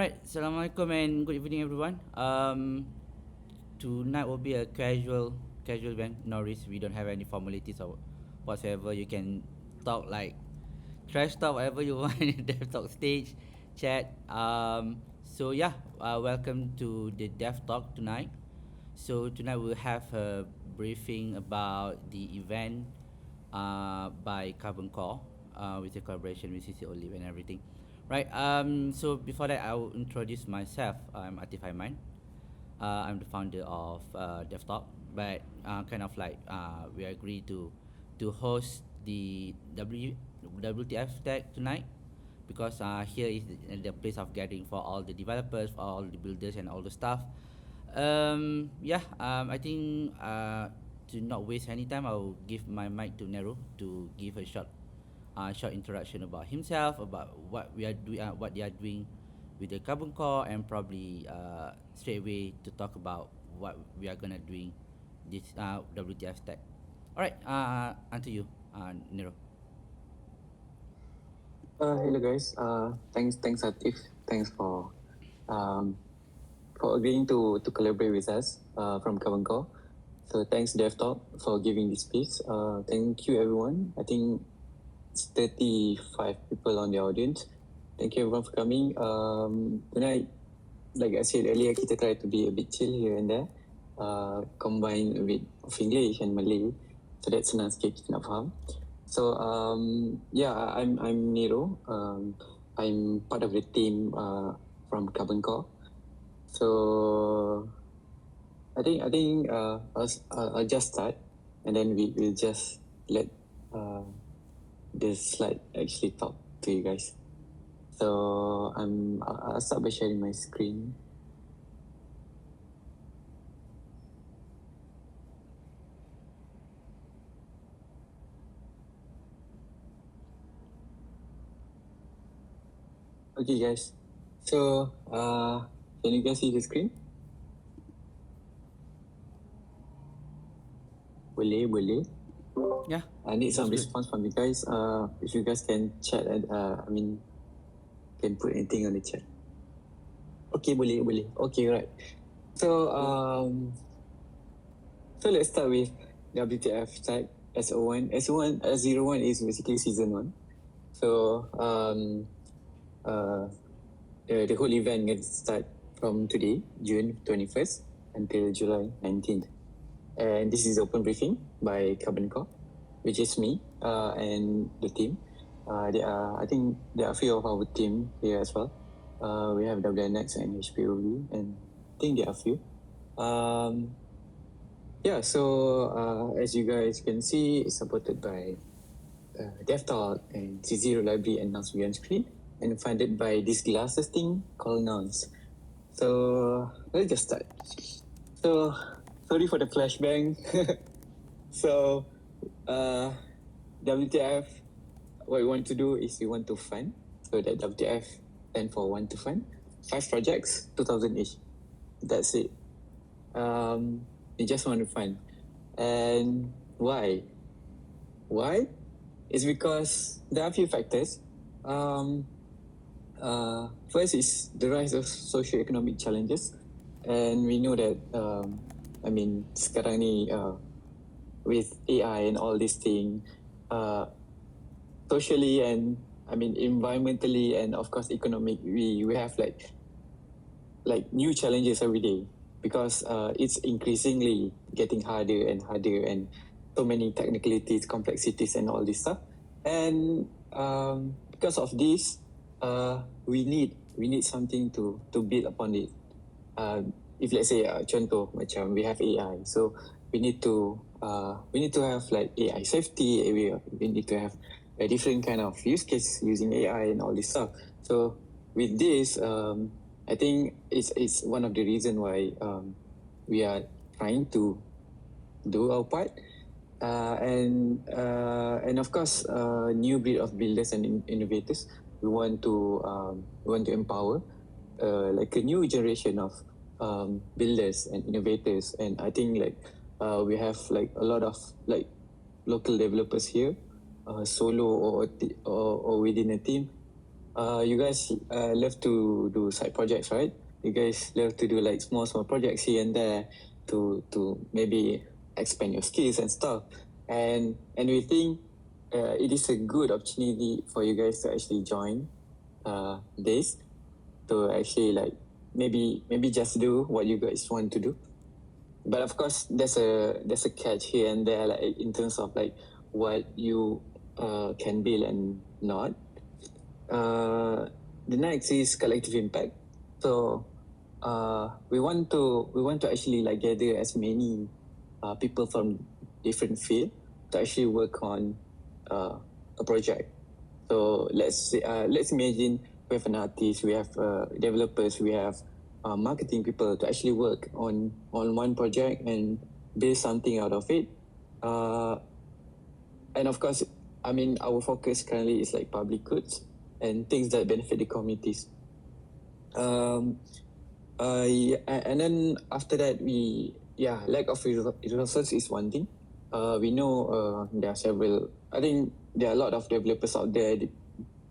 Right, Assalamualaikum and good evening everyone. Tonight will be a casual event. No risk. We don't have any formalities or whatsoever. You can talk like trash talk whatever you want in the Dev Talk stage, chat. So yeah, welcome to the Dev Talk tonight. So tonight we'll have a briefing about the event by Carbon Core with the collaboration with CC0-lib and everything. Right, so before that I will introduce myself. I'm Atif Aiman. I'm the founder of DevTalk, but kind of like we agree to host the WTF Tech tonight because here is the place of gathering for all the developers, for all the builders, and all the stuff. Yeah, I think to not waste any time, I will give my mic to Nero to give a short introduction about himself, about what we are doing, what they are doing with the Carbon Core, and probably straight away to talk about what we are gonna doing this WTF Tech. All right, onto you, Nero. Hello guys. Thanks Atif. Thanks um, for agreeing to collaborate with us from Karbon Kore. So thanks DevTalk for giving this space. Thank you everyone. I think it's 35 people on the audience. Thank you everyone for coming. Tonight, like I said earlier, kita try to be a bit chill here and there. Combine a bit of English and Malay, so that senang sikit kita nak faham. So yeah, I'm Nero. I'm part of the team from Karbon Kore. So I'll just start, and then we'll just let this slide actually talk to you guys. So I'll start by sharing my screen. Okay guys, so can you guys see the screen? Boleh. Yeah. I need some response from you guys. If you guys can chat and can put anything on the chat. Okay, boleh. Okay, right. So so let's start with WTF Tech S01. S01 is basically season 1. So the whole event gets start from today, June 21st until July 19th. And this is open briefing by Karbon Kore, which is me and the team. I think there are a few of our team here as well. We have WNX and HPOV, and I think there are a few. Yeah, so as you guys can see, it's supported by DevTalk and CC0-lib announced on screen, and funded by this glasses thing called Nouns. So let's just start. So sorry for the flashbang. So WTF, what we want to do is we want to fund. So that WTF stand for want to fund. 5 projects, 2,000 each. That's it. We just want to fund. And why? It's because there are a few factors. First is the rise of socio-economic challenges, and we know that sekarang ni with AI and all these things, socially and environmentally and of course economic, we have like new challenges every day because it's increasingly getting harder and so many technicalities, complexities and all this stuff. And because of this, we need something to build upon it. If let's say contoh macam we have AI, so we need to have like AI safety. We need to have a different kind of use case using AI and all this stuff. So with this, I think it's one of the reasons why we are trying to do our part. And of course, new breed of builders and innovators. We want to empower like a new generation of builders and innovators. And I think we have like a lot of like local developers here, solo or within a team. you guys love to do side projects, right? You guys love to do like small projects here and there to maybe expand your skills and stuff. And we think it is a good opportunity for you guys to actually join this, to actually like maybe just do what you guys want to do. But of course, there's a catch here and there, like in terms of like what you can build and not. The next is collective impact. So we want to actually like gather as many people from different field to actually work on a project. So let's imagine we have an artist, we have developers, we have marketing people to actually work on one project and build something out of it. And of course, I mean, our focus currently is like public goods and things that benefit the communities. Yeah, and then after that, lack of resources is one thing. We know there are several. I think there are a lot of developers out there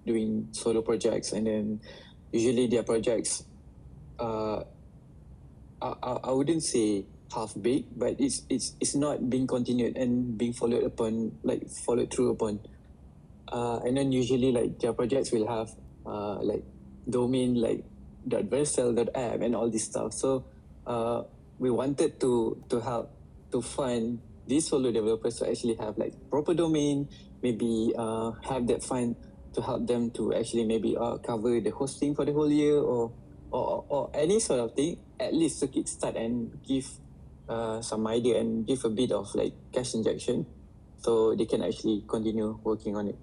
doing solo projects, and then usually their projects, I wouldn't say half baked, but it's not being continued and being followed through upon. And then usually like their projects will have like domain like .versal.app and all this stuff. So we wanted to help to find these solo developers to actually have like proper domain, maybe have that fund to help them to actually maybe cover the hosting for the whole year, or any sort of thing, at least to kickstart and give some idea and give a bit of like cash injection so they can actually continue working on it.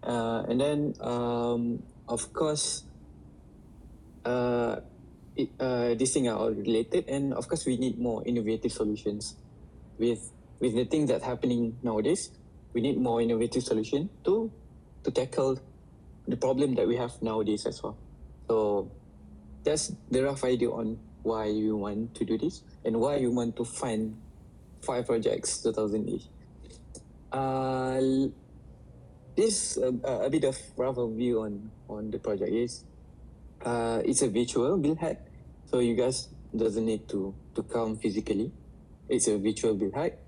And then, of course, these things are all related, and of course, we need more innovative solutions. With the things that's happening nowadays, we need more innovative solution to tackle the problem that we have nowadays as well. So that's the rough idea on why you want to do this and why you want to fund 5 projects 2008. This a bit of rough view on the project is it's a virtual build hack, so you guys doesn't need to come physically. It's a virtual build hack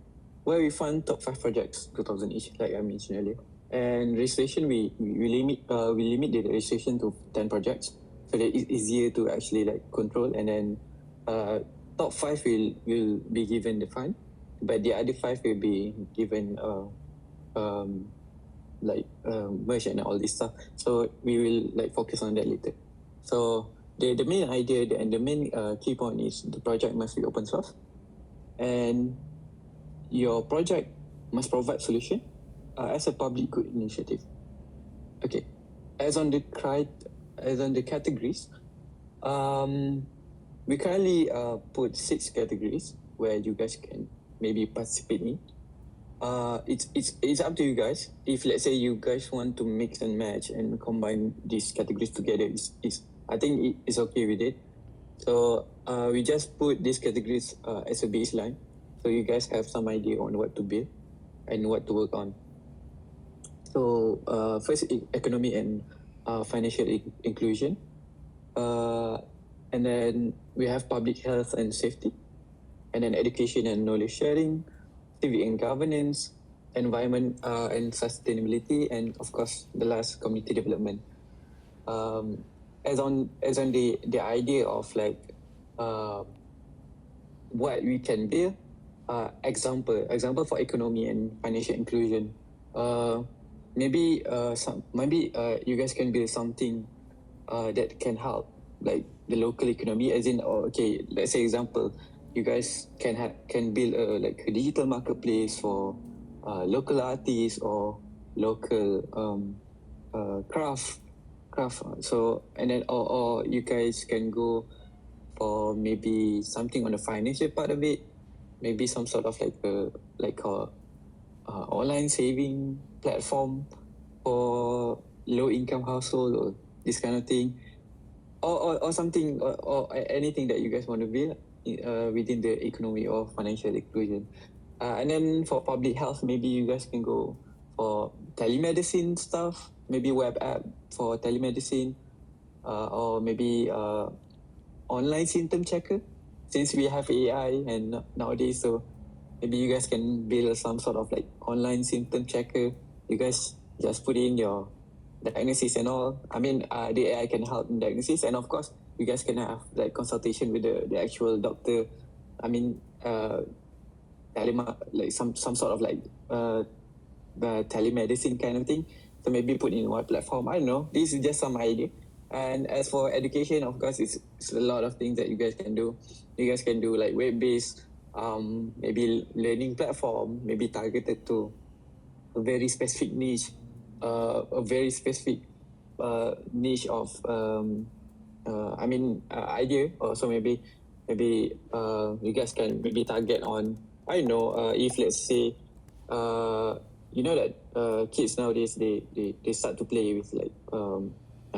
where we fund top 5 projects 2000 each, like I mentioned earlier. And registration, we limit the registration to 10 projects, so that it's easier to actually like control. And then top 5 will be given the fund, but the other 5 will be given merge and all this stuff. So we will like focus on that later. So the main idea and the main key point is the project must be open source, and your project must provide solution as a public good initiative. Okay, as on the categories, we currently put 6 categories where you guys can maybe participate in. It's up to you guys. If let's say you guys want to mix and match and combine these categories together, I think it's okay with it. So we just put these categories as a baseline, so you guys have some idea on what to build and what to work on. So first, economy and financial inclusion, and then we have public health and safety, and then education and knowledge sharing, civic and governance, environment and sustainability, and of course the last, community development. As on the idea of like what we can build, example for economy and financial inclusion. Maybe you guys can build something that can help like the local economy, as in, okay, let's say example, you guys can build a digital marketplace for local artists or local craft. So, and then or you guys can go for maybe something on the financial part of it, maybe some sort of like a online saving platform for low income household, or this kind of thing, or something, or anything that you guys want to build within the economy or financial inclusion. And then for public health, maybe you guys can go for telemedicine stuff, maybe web app for telemedicine, or maybe online symptom checker, since we have AI and nowadays, so maybe you guys can build some sort of like online symptom checker. You guys just put in your diagnosis and all. I mean, the AI can help in diagnosis, and of course, you guys can have like consultation with the actual doctor. I mean, like some sort of like the telemedicine kind of thing. So maybe put in one platform. I don't know. This is just some idea. And as for education, of course, it's a lot of things that you guys can do. You guys can do like web-based, maybe learning platform, maybe targeted to a very specific niche, a very specific niche of, idea. Or so maybe you guys can maybe target on, I don't know, if let's say, you know that kids nowadays, they start to play with like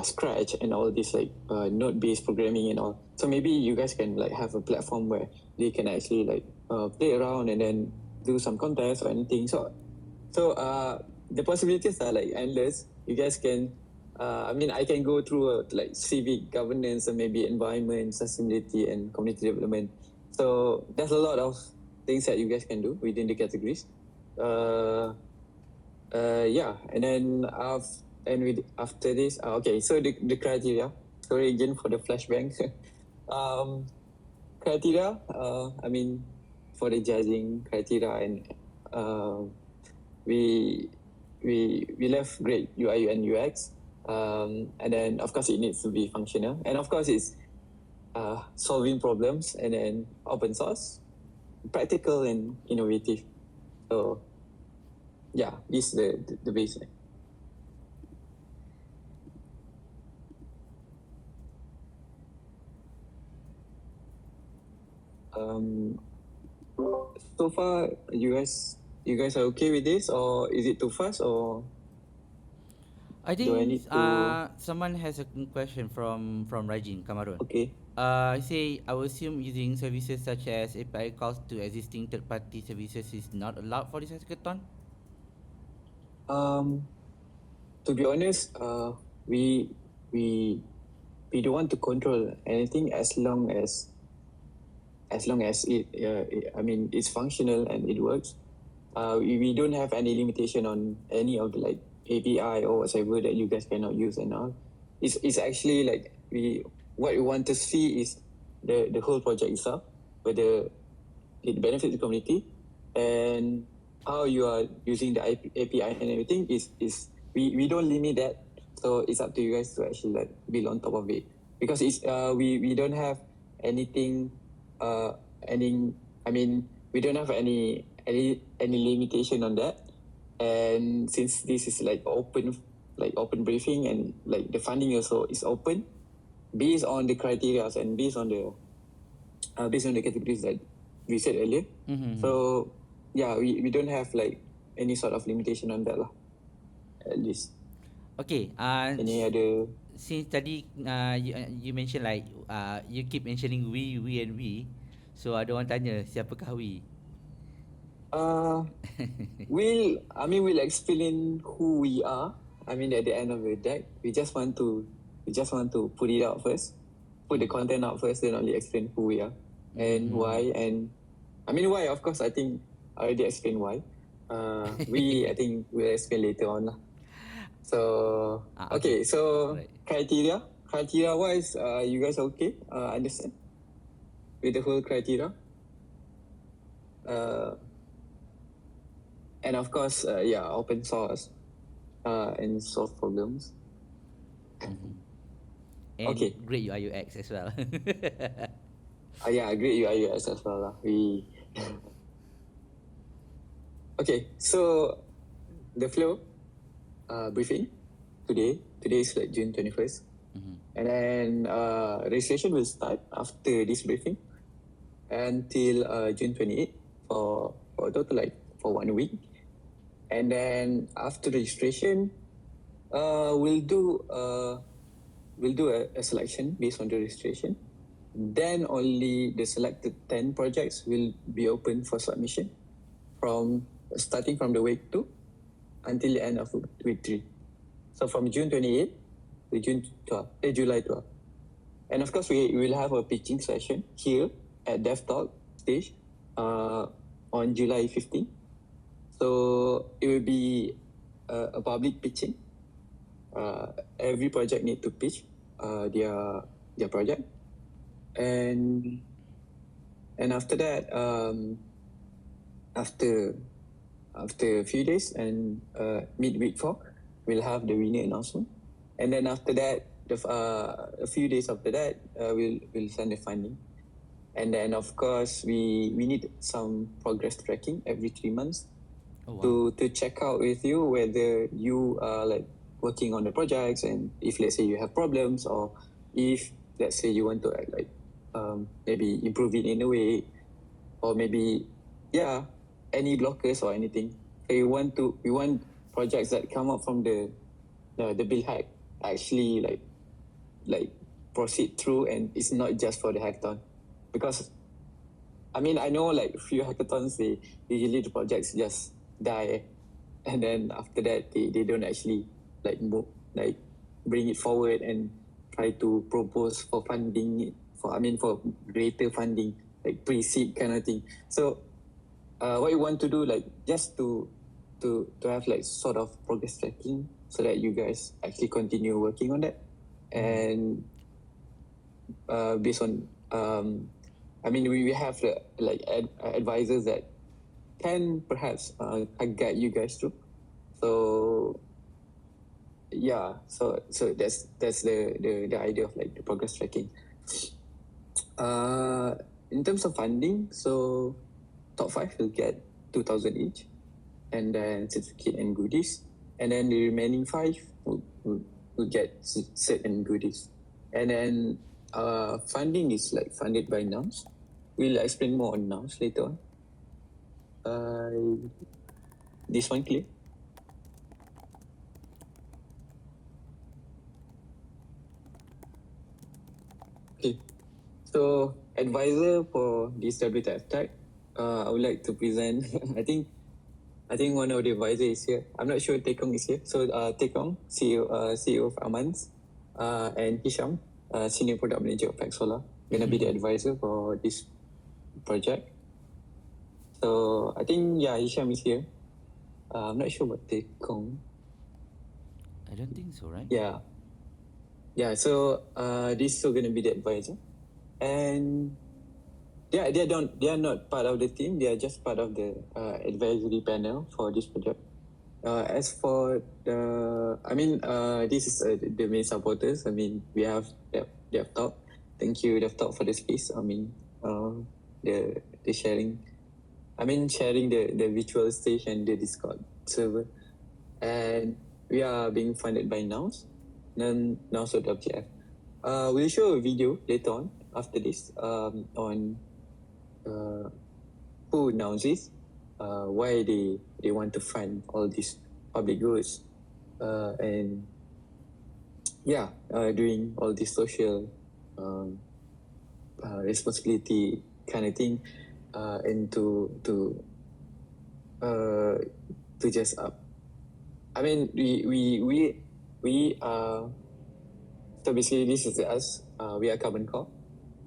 Scratch and all this like node-based programming and all. So maybe you guys can like have a platform where they can actually like play around and then do some contests or anything. So the possibilities are like endless. You guys can, I can go through like civic governance and maybe environment, sustainability, and community development. So there's a lot of things that you guys can do within the categories. And then after this, okay. So the criteria. Sorry again for the flashbang. Criteria. For the judging criteria, and we left great UI and UX, and then of course it needs to be functional, and of course it's solving problems, and then open source, practical, and innovative. So yeah, this is the baseline. So far, you guys are okay with this, or is it too fast, or I do I think need to? someone has a question from Rajin Kamarun. Okay. I say I will assume using services such as API calls to existing third-party services is not allowed for this hackathon. To be honest, we don't want to control anything as long as it's functional and it works. We don't have any limitation on any of the like API or whatever that you guys cannot use and all. It's actually like what we want to see is the whole project itself, whether it benefits the community, and how you are using the API and everything is we don't limit that. So it's up to you guys to actually like build on top of it, because it's we don't have anything we don't have any limitation on that. And since this is like open briefing, and like the funding also is open based on the criteria and based on the categories that we said earlier. Mm-hmm. So yeah, we don't have like any sort of limitation on that lah, at least. Okay. Any other? Since tadi you mention like you keep mentioning we and we, so ada orang tanya siapakah we? We'll explain who we are. I mean, at the end of the day, we just want to put it out first, put the content out first, then only explain who we are and why. And I mean, why? Of course, I think I already explained why. I think we'll explain later on lah. So okay. So right. criteria wise, you guys okay? Understand with the whole criteria. And of course, open source, and solve problems. Mm-hmm. And Okay. great UI UX as well. Great UI UX as well lah. Okay, so the flow, briefing today is like June 21st. Mm-hmm. And then registration will start after this briefing until June 28th for a total like for 1 week. And then after registration, we'll do a selection based on the registration. Then only the selected 10 projects will be open for submission starting from the week 2 until the end of week 3. So from June 28th to July 12th. And of course, we will have a pitching session here at Dev Talk stage on July 15th. So it will be a public pitching. Every project need to pitch their project, and after that, after a few days and midweek 4, we'll have the winner announcement, and then after that, a few days after that, we'll send the funding, and then of course we need some progress tracking every 3 months. Oh, wow. to check out with you whether you are like working on the projects, and if let's say you have problems, or if let's say you want to like maybe improve it in a way, or maybe any blockers or anything. So we want projects that come up from the build hack actually like proceed through, and it's not just for the hackathon, because I mean, I know like few hackathons, they usually the projects just die, and then after that they don't actually like move, like bring it forward and try to propose for funding, for greater funding, like pre-seed kind of thing. So what you want to do, like just to have like sort of progress tracking, so that you guys actually continue working on that, and based on we have like advisors that can perhaps guide you guys through. So so that's the idea of like the progress tracking. In terms of funding, so top 5 will get 2,000 each, and then certificate and goodies, and then the remaining 5 will get cert and goodies, and then funding is like funded by NAMS. We'll explain more on NAMS later on. This one clear? Okay. So advisor for this WTF Tech, I would like to present. I think one of the advisors is here. I'm not sure Tekong is here. So Tekong, CEO of Amans, and Hisham, Senior Product Manager of Pack Solar, gonna be the advisor for this project. So I think Hisham is here. I'm not sure about Tekong. I don't think so, right? Yeah. So this is gonna be the advisor, and they are not part of the team. They are just part of the advisory panel for this project. As for this is the main supporters. I mean, we have Dev Talk. Thank you, Dev Talk, for the space. I mean, the sharing. Sharing the virtual stage and the Discord server, and we are being funded by NOWS, NOWS or WTF. We'll show a video later on after this on who NOWS is, why they want to fund all these public goods, and doing all this social responsibility kind of thing, and to just we so basically this is us. We are Karbon Kore,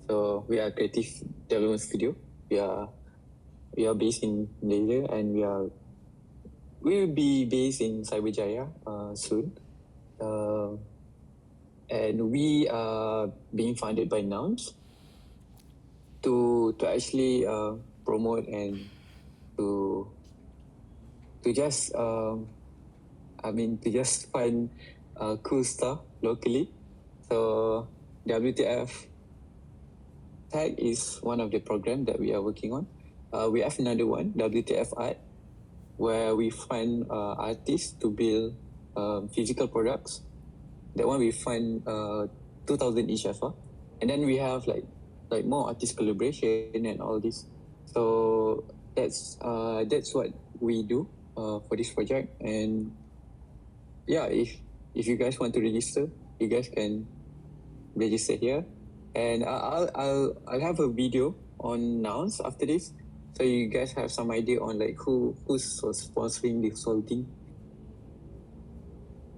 so we are creative development studio. We are based in Malaysia, and we will be based in Cyberjaya soon, and we are being funded by NOWS to actually promote and to just find cool stuff locally. So WTF Tech is one of the programs that we are working on. We have another one, WTF Art, where we fund artists to build physical products. That one we fund 2,000 each as well. And then we have like more artist collaboration and all this. So that's what we do for this project. And if you guys want to register, you guys can register here. And I'll have a video on NOWS after this, so you guys have some idea on like who's sponsoring this whole thing.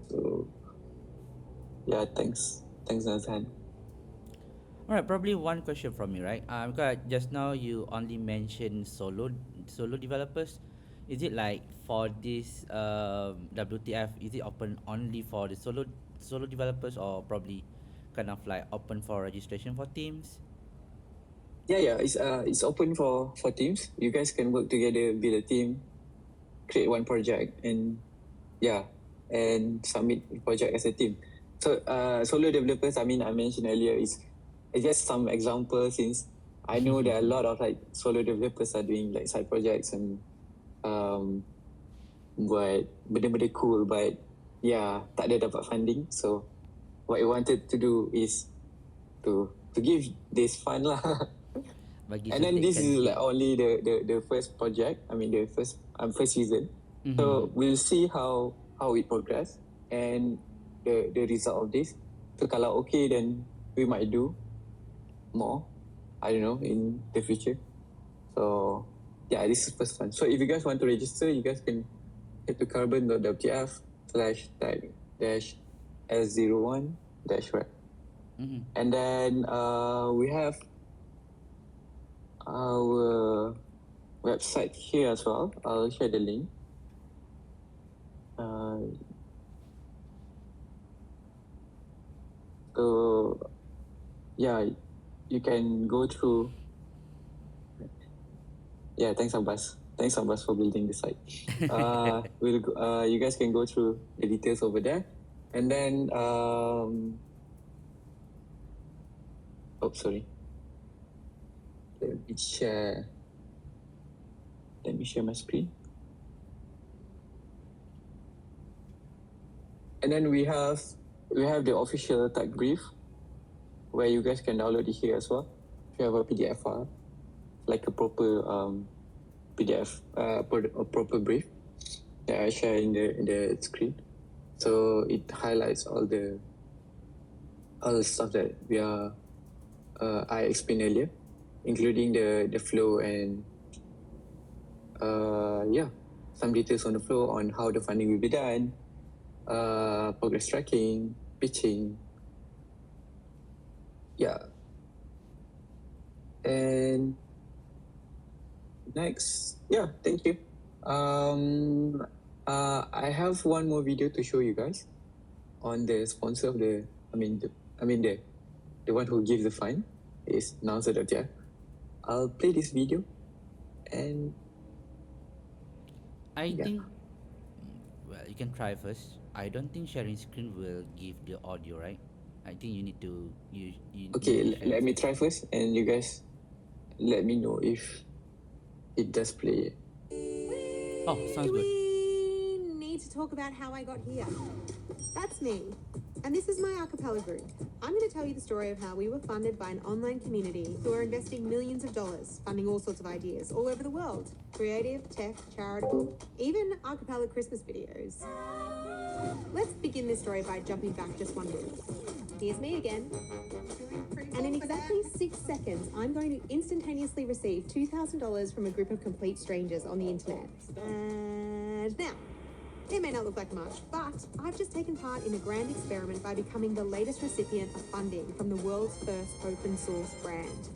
So Yeah, thanks, Nathan. All right, probably one question from me, right? Because just now you only mentioned solo developers. Is it like for this WTF? Is it open only for the solo developers, or probably kind of like open for registration for teams? Yeah, it's open for teams. You guys can work together, build a team, create one project, and yeah, and submit the project as a team. So solo developers, I mean, I mentioned earlier, is just some example, since I know there are a lot of like solo developers are doing like side projects and um, buat benda-benda cool, but yeah, tak ada dapat funding. So what I wanted to do is to give this fund lah. Bagi And then this suntikkan is like sikit. only the first project. I mean the first season. So we'll see how it progress and the result of this. So kalau okay, then we might do more. I don't know, in the future. So yeah, this is first one. So if you guys want to register, you guys can head to carbon.wtf/tag-S01-web. And then we have our website here as well. I'll share the link. So yeah, you can go through. Yeah, thanks Abbas. Thanks Abbas for building the site. You guys can go through the details over there, and then sorry. Let me share my screen. And then we have the official tech brief, where you guys can download it here as well. If you have a PDF file, like a proper PDF, a proper brief that I share in the screen. So it highlights all the stuff that I explained earlier, including the flow and some details on the flow, on how the funding will be done, progress tracking, pitching. Yeah. And next, yeah, thank you. I have one more video to show you guys on the sponsor of the one who gives the fund is Nausa.ja. I'll play this video, and I yeah. think, well, you can try first. I don't think sharing screen will give the audio, right? I think you need to Okay, need to share let me first. try first, and you guys let me know if it does play. Oh, sounds good. We need to talk about how I got here. That's me. And this is my a cappella group. I'm going to tell you the story of how we were funded by an online community who are investing millions of dollars, funding all sorts of ideas all over the world. Creative, tech, charitable, even a cappella Christmas videos. Let's begin this story by jumping back just one bit. Here's me again. And in exactly 6 seconds, I'm going to instantaneously receive $2,000 from a group of complete strangers on the internet. And now, it may not look like much, but I've just taken part in a grand experiment by becoming the latest recipient of funding from the world's first open source brand.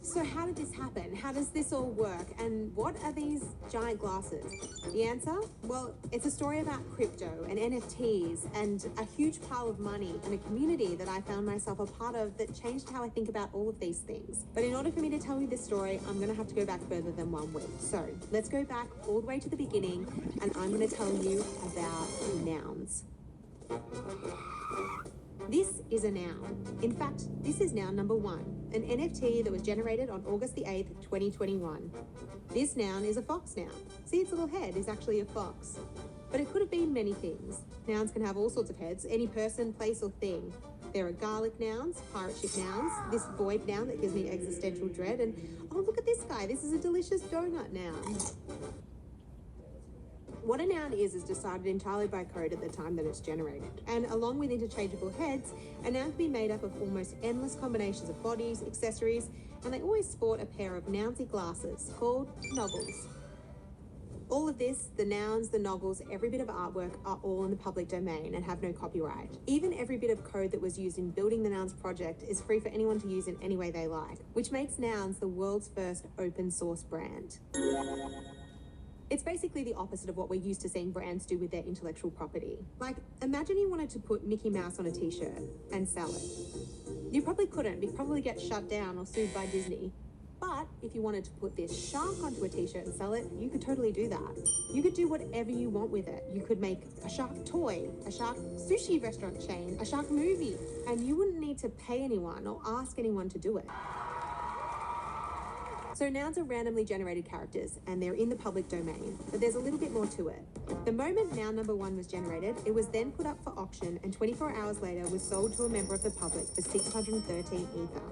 So how did this happen? How does this all work? And what are these giant glasses? The answer? Well, it's a story about crypto and NFTs and a huge pile of money and a community that I found myself a part of that changed how I think about all of these things. But in order for me to tell you this story, I'm going to have to go back further than 1 week. So let's go back all the way to the beginning, and I'm going to tell you about nouns. This is a noun. In fact, this is noun number 1, an NFT that was generated on August the 8th, 2021. This noun is a fox noun. See, its little head is actually a fox. But it could have been many things. Nouns can have all sorts of heads, any person, place, or thing. There are garlic nouns, pirate ship nouns, this void noun that gives me existential dread, and oh, look at this guy, this is a delicious donut noun. What a noun is decided entirely by code at the time that it's generated. And along with interchangeable heads, a noun can be made up of almost endless combinations of bodies, accessories, and they always sport a pair of nounsy glasses called noggles. All of this, the nouns, the noggles, every bit of artwork are all in the public domain and have no copyright. Even every bit of code that was used in building the Nouns project is free for anyone to use in any way they like, which makes Nouns the world's first open source brand. It's basically the opposite of what we're used to seeing brands do with their intellectual property. Like, imagine you wanted to put Mickey Mouse on a t-shirt and sell it. You probably couldn't. You'd probably get shut down or sued by Disney. But if you wanted to put this shark onto a t-shirt and sell it, you could totally do that. You could do whatever you want with it. You could make a shark toy, a shark sushi restaurant chain, a shark movie, and you wouldn't need to pay anyone or ask anyone to do it. So nouns are randomly generated characters and they're in the public domain, but there's a little bit more to it. The moment noun number 1 was generated, it was then put up for auction and 24 hours later was sold to a member of the public for 613 ether.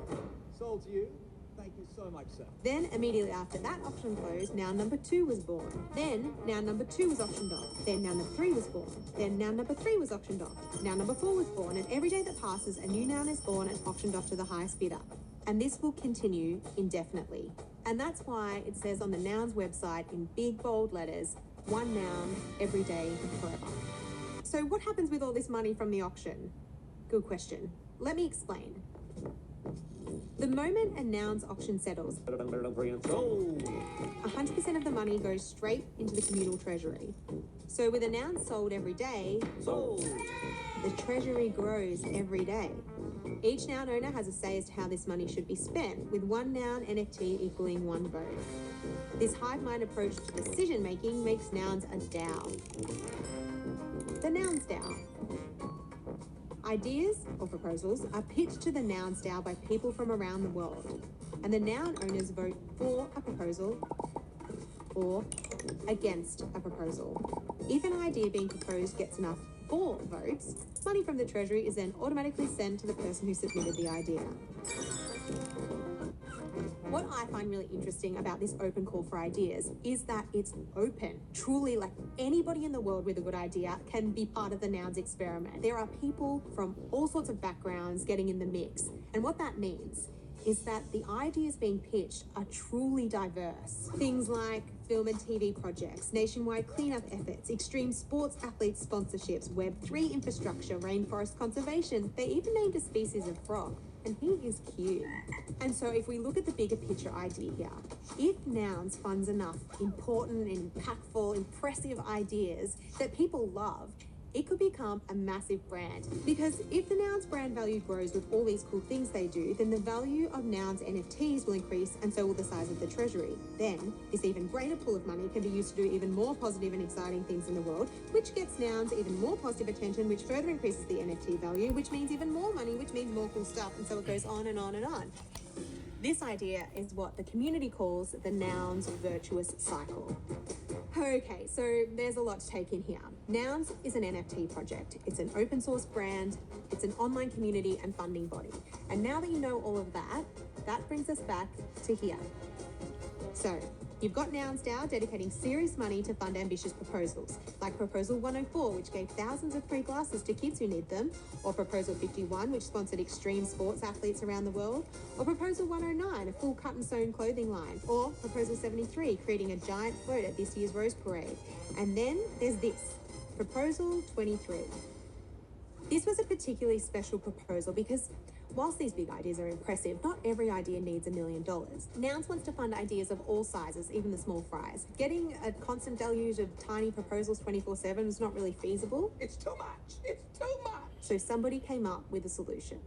Sold to you. Thank you so much, sir. Then, immediately after that auction closed, noun number 2 was born. Then, noun number 2 was auctioned off. Then, noun number 3 was born. Then, noun number 3 was auctioned off. Noun number 4 was born, and every day that passes, a new noun is born and auctioned off to the highest bidder. And this will continue indefinitely. And that's why it says on the Nouns website in big bold letters, one noun every day forever. So what happens with all this money from the auction? Good question. Let me explain. The moment a noun's auction settles, 100% of the money goes straight into the communal treasury. So with a noun sold every day, the treasury grows every day. Each noun owner has a say as to how this money should be spent, with one noun NFT equaling one vote. This hive mind approach to decision making makes nouns a DAO. The Nouns DAO. Ideas or proposals are pitched to the Nouns DAO by people from around the world, and the noun owners vote for a proposal or against a proposal. If an idea being proposed gets enough for votes, money from the treasury is then automatically sent to the person who submitted the idea. What I find really interesting about this open call for ideas is that it's open. Truly, like anybody in the world with a good idea can be part of the Nouns experiment. There are people from all sorts of backgrounds getting in the mix. And what that means is that the ideas being pitched are truly diverse. Things like film and TV projects, nationwide cleanup efforts, extreme sports athletes sponsorships, Web3 infrastructure, rainforest conservation. They even named a species of frog. And he is cute. And so if we look at the bigger picture idea here, if Nouns funds enough important, impactful, impressive ideas that people love, it could become a massive brand. Because if the Nouns brand value grows with all these cool things they do, then the value of Nouns NFTs will increase and so will the size of the treasury. Then this even greater pool of money can be used to do even more positive and exciting things in the world, which gets Nouns even more positive attention, which further increases the NFT value, which means even more money, which means more cool stuff, and so it goes on and on and on. This idea is what the community calls the Nouns virtuous cycle. Okay, so there's a lot to take in here. Nouns is an NFT project. It's an open source brand. It's an online community and funding body. And now that you know all of that, that brings us back to here. So you've got Nouns DAO dedicating serious money to fund ambitious proposals, like Proposal 104, which gave thousands of free glasses to kids who need them, or Proposal 51, which sponsored extreme sports athletes around the world, or Proposal 109, a full cut and sewn clothing line, or Proposal 73, creating a giant float at this year's Rose Parade. And then there's this, Proposal 23. This was a particularly special proposal because whilst these big ideas are impressive, not every idea needs $1 million. Nouns wants to fund ideas of all sizes, even the small fries. Getting a constant deluge of tiny proposals 24/7 is not really feasible. It's too much. It's too much. So somebody came up with a solution.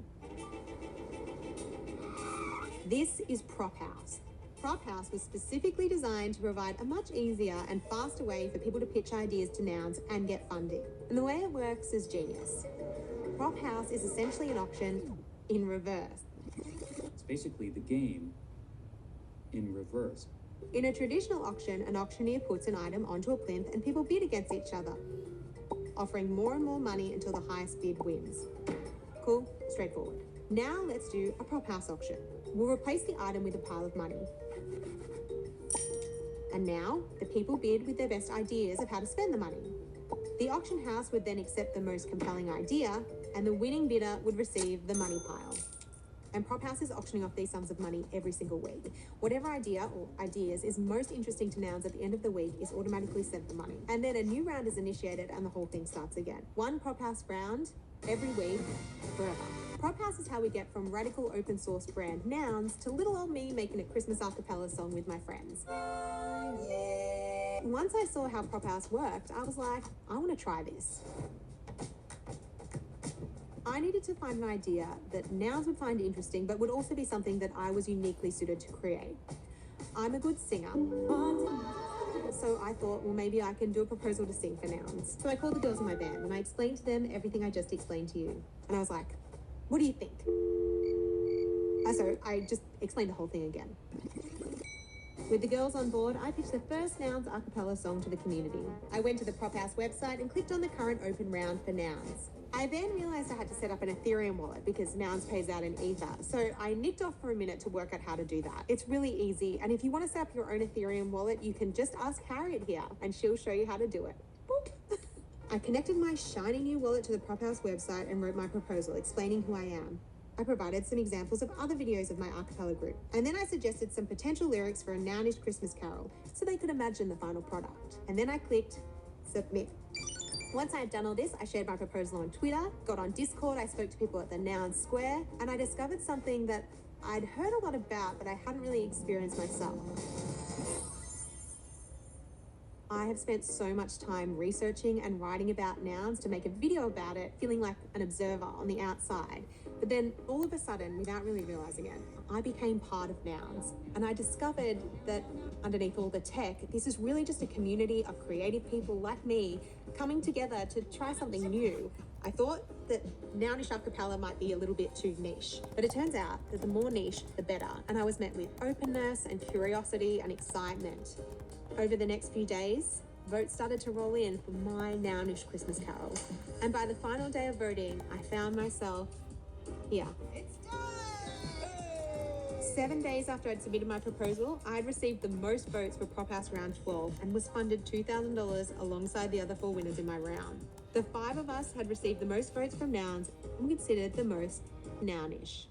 This is Prop House. Prop House was specifically designed to provide a much easier and faster way for people to pitch ideas to Nouns and get funding. And the way it works is genius. Prop House is essentially an auction in reverse. It's basically the game in reverse. In a traditional auction, an auctioneer puts an item onto a plinth and people bid against each other, offering more and more money until the highest bid wins. Cool, straightforward. Now let's do a prop house auction. We'll replace the item with a pile of money. And now the people bid with their best ideas of how to spend the money. The auction house would then accept the most compelling idea, and the winning bidder would receive the money pile. and Prop House is auctioning off these sums of money every single week. Whatever idea or ideas is most interesting to Nouns at the end of the week is automatically sent the money. And then a new round is initiated and the whole thing starts again. One Prop House round every week, forever. Prop House is how we get from radical open source brand Nouns to little old me making a Christmas a cappella song with my friends. Once I saw how Prop House worked, I was like, I want to try this. I needed to find an idea that Nouns would find interesting, but would also be something that I was uniquely suited to create. I'm a good singer, so I thought, well, maybe I can do a proposal to sing for Nouns. So I called the girls in my band and I explained to them everything I just explained to you. And I was like, what do you think? So I just explained the whole thing again. With the girls on board, I pitched the first Nouns a cappella song to the community. I went to the Prop House website and clicked on the current open round for Nouns. I then realized I had to set up an Ethereum wallet because Nouns pays out in Ether. So I nicked off for a minute to work out how to do that. It's really easy. And if you want to set up your own Ethereum wallet, you can just ask Harriet here and she'll show you how to do it. Boop. I connected my shiny new wallet to the Prop House website and wrote my proposal explaining who I am. I provided some examples of other videos of my a cappella group. And then I suggested some potential lyrics for a Nounish Christmas carol so they could imagine the final product. And then I clicked submit. Once I had done all this, I shared my proposal on Twitter, got on Discord, I spoke to people at the Nouns Square, and I discovered something that I'd heard a lot about, but I hadn't really experienced myself. I have spent so much time researching and writing about Nouns to make a video about it, feeling like an observer on the outside. But then all of a sudden, without really realizing it, I became part of Nouns. And I discovered that underneath all the tech, this is really just a community of creative people like me coming together to try something new. I thought that Nounish a cappella might be a little bit too niche, but it turns out that the more niche, the better. And I was met with openness and curiosity and excitement. Over the next few days, votes started to roll in for my Nounish Christmas carol. And by the final day of voting, I found myself here. It's done! 7 days after I'd submitted my proposal, I'd received the most votes for Prop House Round 12 and was funded $2,000 alongside the other 4 winners in my round. The 5 of us had received the most votes from Nouns and considered the most Nounish.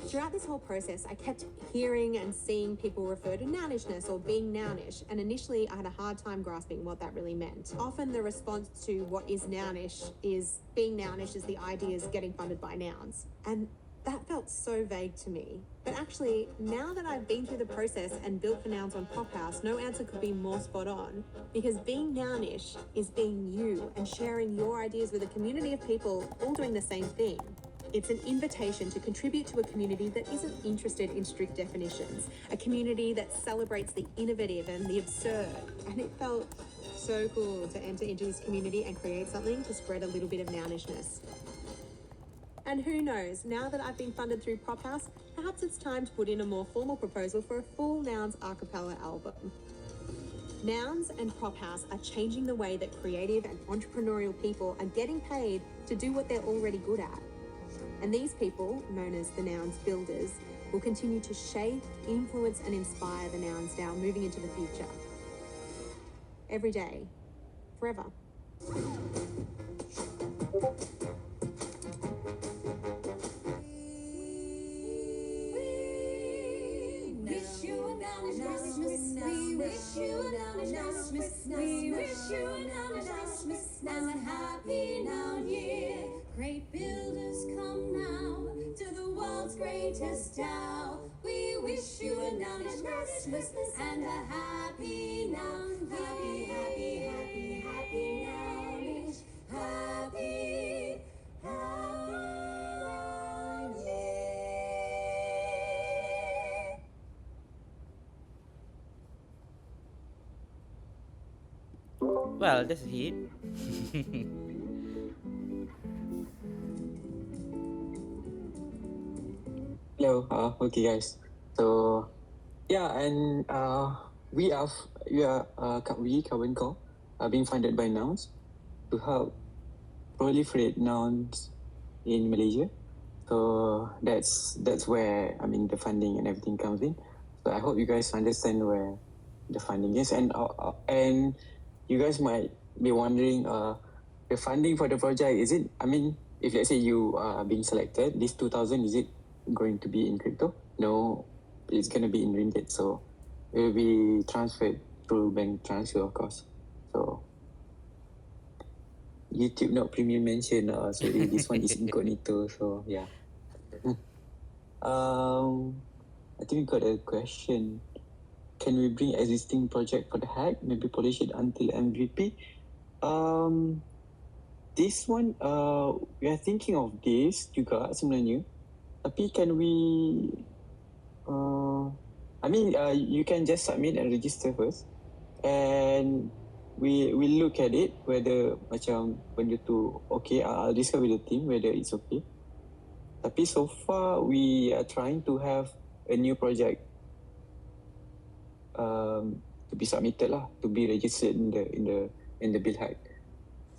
Throughout this whole process, I kept hearing and seeing people refer to Nounishness or being Nounish, and initially I had a hard time grasping what that really meant. Often the response to what is Nounish is being Nounish is the ideas getting funded by Nouns. And that felt so vague to me. But actually, now that I've been through the process and built for Nouns on Prop House, no answer could be more spot on. Because being Nounish is being you and sharing your ideas with a community of people all doing the same thing. It's an invitation to contribute to a community that isn't interested in strict definitions, a community that celebrates the innovative and the absurd. And it felt so cool to enter into this community and create something to spread a little bit of Nounishness. And who knows, now that I've been funded through Prop House, perhaps it's time to put in a more formal proposal for a full Nouns a cappella album. Nouns and Prop House are changing the way that creative and entrepreneurial people are getting paid to do what they're already good at. And these people, known as the Nouns Builders, will continue to shape, influence and inspire the Nouns now moving into the future. Every day. Forever. Happy Noun Year. Great builders come now to the world's greatest town. We wish you a Nounish Christmas and a happy Noun Year. Happy, happy, happy, happy Nounish. Happy, happy Noun Year. Well, that's it. Hello, okay guys. So yeah, and we Karbon Kore are being funded by Nouns to help proliferate nouns in Malaysia. So that's where the funding and everything comes in. So I hope you guys understand where the funding is, and you guys might be wondering, the funding for the project, is it? if let's say you are being selected, this 2,000, is it going to be in crypto? No, it's going to be in ringgit. So it will be transferred through bank transfer, of course. So YouTube not premium mention. Sorry, this one is incognito. So yeah. I think we got a question. Can we bring existing project for the hack? Maybe polish it until MVP? This one, we are thinking of this juga sebenarnya. Tapi can we... you can just submit and register first. And we look at it, whether macam benda tu okay. I'll discuss with the team whether it's okay. Tapi so far, we are trying to have a new project to be submitted lah, to be registered in the build hack.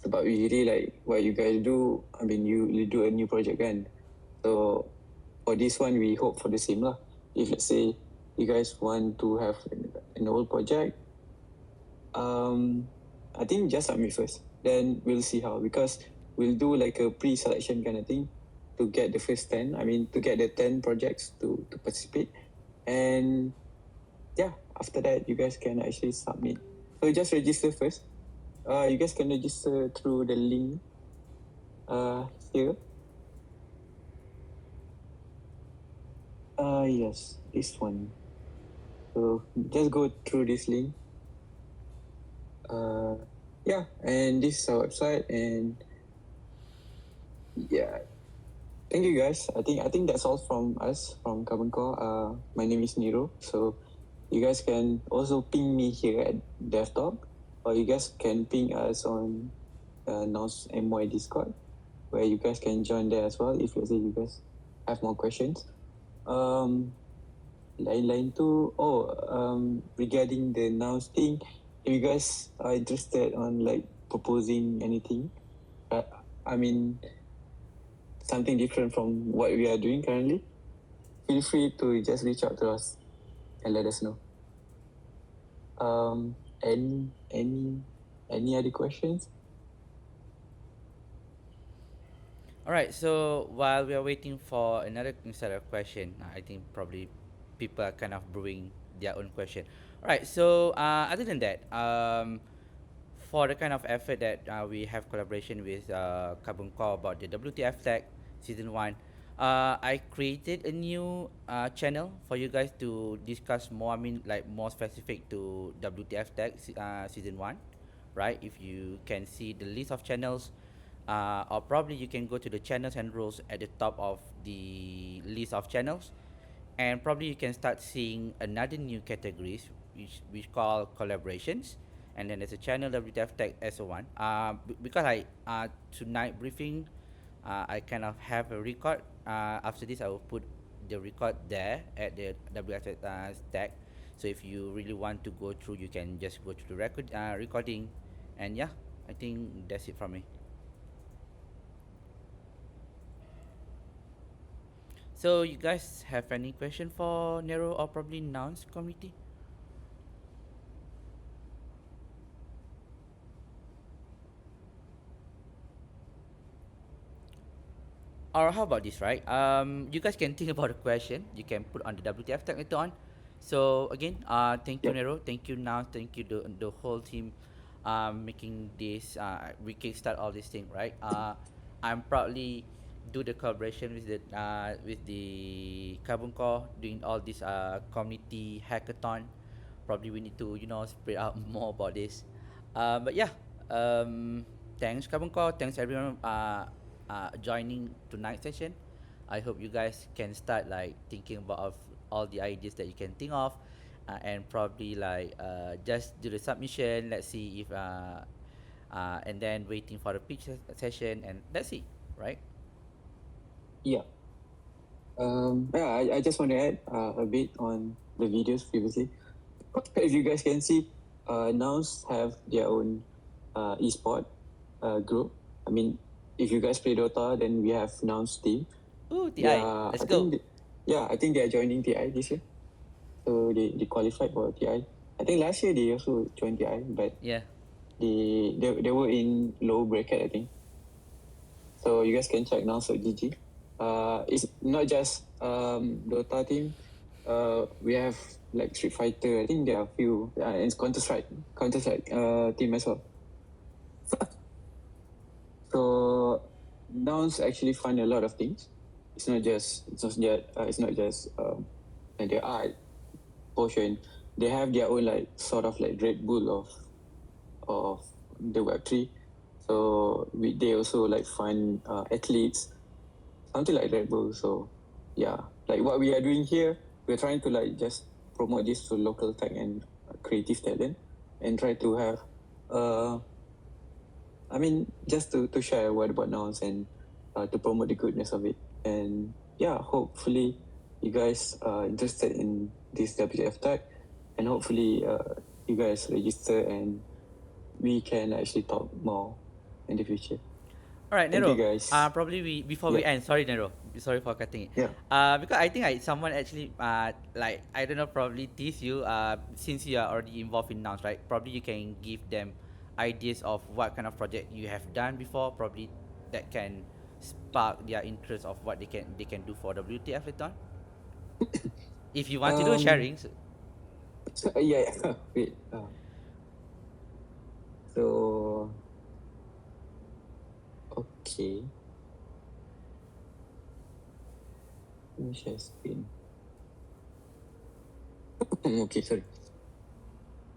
Sebab usually like what you guys do, you do a new project kan. So for this one, we hope for the same lah. If let's say you guys want to have an old project, I think just submit first. Then we'll see how, because we'll do like a pre-selection kind of thing to get the first 10. To get the 10 projects to participate. And yeah, after that, you guys can actually submit. So just register first. You guys can register through the link here. Yes, this one. So just go through this link. Yeah, and this is our website, and yeah. Thank you guys. I think that's all from us, from Karbon Kore. My name is Nero. So you guys can also ping me here at DevTalk, or you guys can ping us on NOS MY Discord, where you guys can join there as well if let's say you guys have more questions. Lain-lain tu, regarding the NOS thing, if you guys are interested on like proposing anything, something different from what we are doing currently, feel free to just reach out to us and let us know. Any other questions? Alright, so while we are waiting for another set of question, I think probably people are kind of brewing their own question. Alright, so other than that, for the kind of effort that we have collaboration with Karbon Kore about the WTF Tech Season 1, I created a new channel for you guys to discuss more, more specific to WTF Tech Season 1, right? If you can see the list of channels, or probably you can go to the channels and rules at the top of the list of channels, and probably you can start seeing another new categories which we call collaborations. And then there's a channel WTF Tech S01. Because I tonight briefing, I kind of have a record. After this, I will put the record there at the WTF Tech. So if you really want to go through, you can just go to the recording. And yeah, I think that's it from me. So you guys have any question for Nero or probably Nouns community? Or how about this, right? You guys can think about a question. You can put on the WTF Tech later on. So again, thank you Nero, thank you Nouns, thank you the whole team, making this. We kickstart all this thing, right? I'm proudly do the collaboration with the Karbon Kore, doing all this community hackathon. Probably we need to spread out more about this. But yeah, thanks Karbon Kore, thanks everyone joining tonight's session. I hope you guys can start like thinking about all the ideas that you can think of, and probably like just do the submission. Let's see if and then waiting for the pitch session, and let's see, right? Yeah. I just want to add a bit on the videos previously. If you guys can see, Nouns have their own esport group. If you guys play Dota, then we have Nouns team. Ooh, TI, let's go. I think they are joining TI this year. So they qualified for TI. I think last year they also joined TI, but yeah, they were in low bracket, I think. So you guys can check nouns.gg. It's not just Dota team. We have like Street Fighter. I think there are a few. And Counter-Strike team as well. So nouns actually fund a lot of things. It's not just the art portion. They have their own like sort of like Red Bull of the Web3. So they also like fund athletes, something like Red Bull. So yeah, like what we are doing here, we're trying to like just promote this to local tech and creative talent, and try to have just to share a word about nouns and to promote the goodness of it. And yeah, hopefully you guys are interested in this WTF Tech, and hopefully you guys register and we can actually talk more in the future. All right, Thank Nero. you, guys. Probably before we Yeah. end. Sorry, Nero. Sorry for cutting it. Yeah. Because I think someone actually like I don't know, probably tease you. Since you are already involved in nouns, right? Probably you can give them ideas of what kind of project you have done before. Probably that can spark their interest of what they can do for WTF later on. If you want to do sharing. Yeah. Wait. So okay. Let me share screen. Okay, sorry.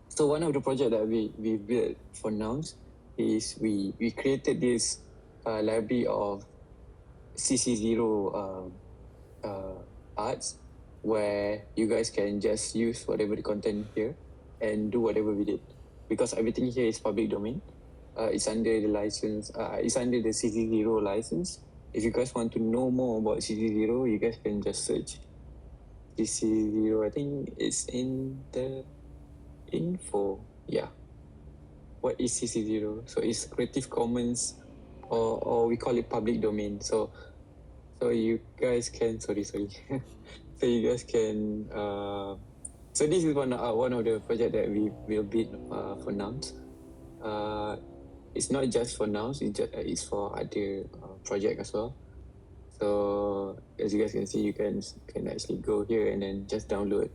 So one of the projects that we built for nouns is we created this library of CC0 arts, where you guys can just use whatever the content here and do whatever we did, because everything here is public domain. It's under the license. It's under the CC0 license. If you guys want to know more about CC0, you guys can just search CC0. I think it's in the info. Yeah. What is CC0? So it's Creative Commons, or we call it public domain. So you guys can so you guys can so this is one of the project that we will build for nouns. It's not just for nouns, it's for other project as well. So as you guys can see, you can actually go here and then just download,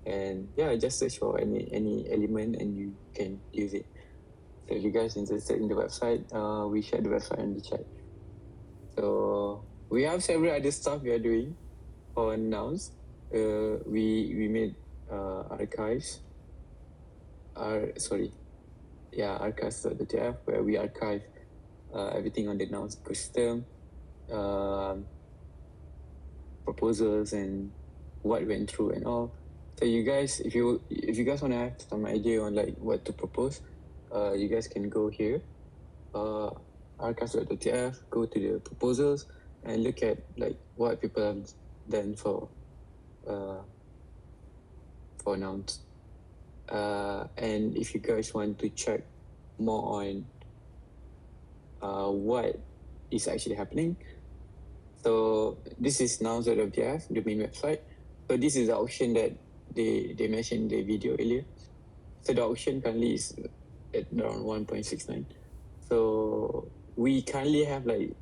and yeah, just search for any element and you can use it. So if you guys interested in the website, we share the website in the chat. So we have several other stuff we are doing on nouns. We made archives. Archives.wtf, where we archive everything on the nouns ecosystem, proposals and what went through and all. So you guys, if you guys want to have some idea on like what to propose, you guys can go here, archives.wtf, go to the proposals and look at like what people have done for nouns. And if you guys want to check more on what is actually happening, so this is nouns.wtf, the main website. So this is the auction that they mentioned in the video earlier. So the auction currently is at around 1.69. So we currently have like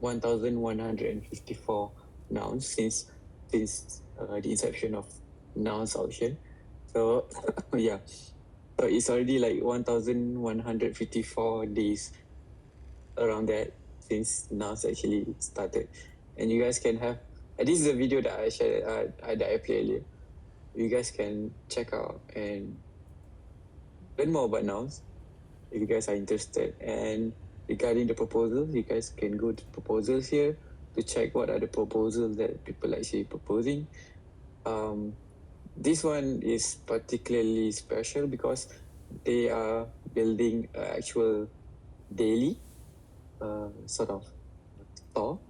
1,154 nouns since the inception of nouns auction. So yeah, so it's already like 1,154 days around that since nouns actually started. And you guys can have, this is a video that I shared, that I played earlier. You guys can check out and learn more about nouns if you guys are interested. And regarding the proposals, you guys can go to proposals here to check what are the proposals that people actually proposing. This one is particularly special because they are building an actual daily sort of store.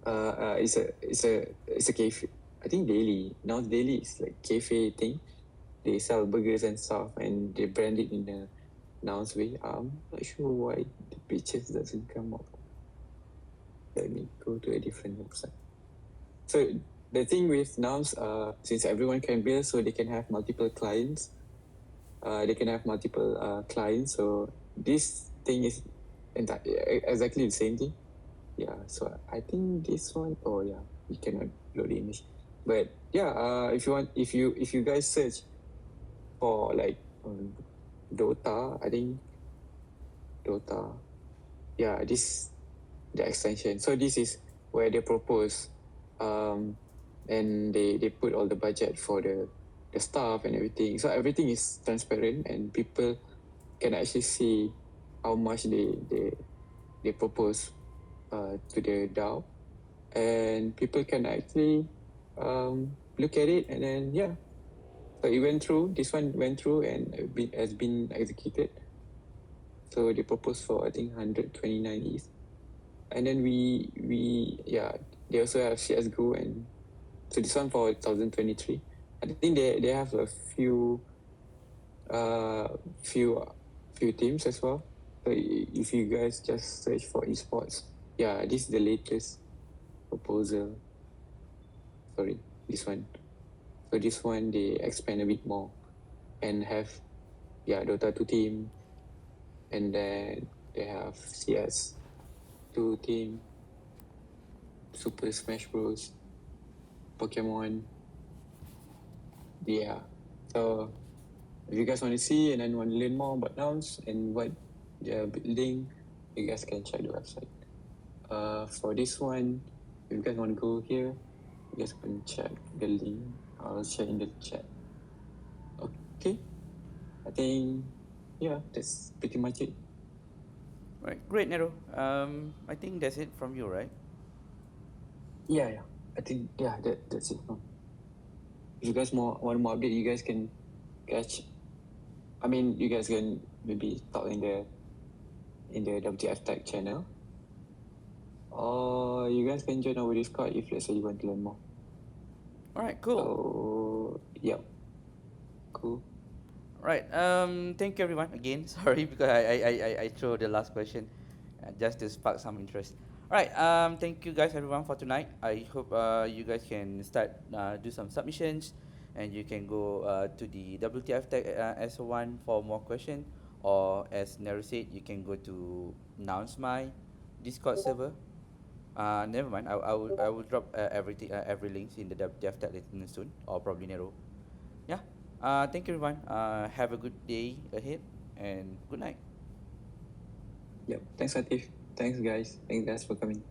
It's a cafe. I think daily. Now daily is like cafe thing. They sell burgers and stuff and they brand it in a nouns way. I'm not sure why the pictures doesn't come up. Let me go to a different website. So the thing with nouns, since everyone can build, so they can have multiple clients. So this thing is exactly the same thing. Yeah, so I think this one, oh yeah, we cannot load the image. But yeah, if you want, if you guys search for like Dota, I think Dota, yeah, this the extension. So this is where they propose, and they put all the budget for the staff and everything. So everything is transparent, and people can actually see how much they propose to the DAO, and people can actually look at it, and then yeah, so it went through. This one went through and has been executed. So they proposed for I think 129 ETH, and then we yeah, they also have CS:GO, and so this one for 2023. I think they have a uh few few teams as well. So if you guys just search for esports, yeah, this is the latest proposal. Sorry, this one. So this one they expand a bit more and have Dota 2 team, and then they have CS 2 team, Super Smash Bros, Pokemon. Yeah. So if you guys want to see and then want to learn more about nouns and what they're building, you guys can check the website. For this one, if you guys want to go here, you guys can check the link. I'll share in the chat. Okay. I think that's pretty much it. Right, great, Nero. I think that's it from you, right? Yeah. I think that's it. If you guys want more update, you guys can catch. I mean, you guys can maybe talk in the WTF Tech channel, or you guys can join our Discord if let's say you want to learn more. All right, cool. So yeah, cool. Right. Thank you everyone again. Sorry because I threw the last question, just to spark some interest. All right. Thank you guys everyone for tonight. I hope you guys can start do some submissions, and you can go to the WTF Tech S01 for more question, or as Nero said, you can go to Nouns My Discord server. Never mind. I will drop everything every links in the WTF Tech listener soon, or probably Nero. Yeah. Thank you, everyone. Have a good day ahead, and good night. Yep. Thanks, Latif. Thanks, guys. Thanks, guys, for coming.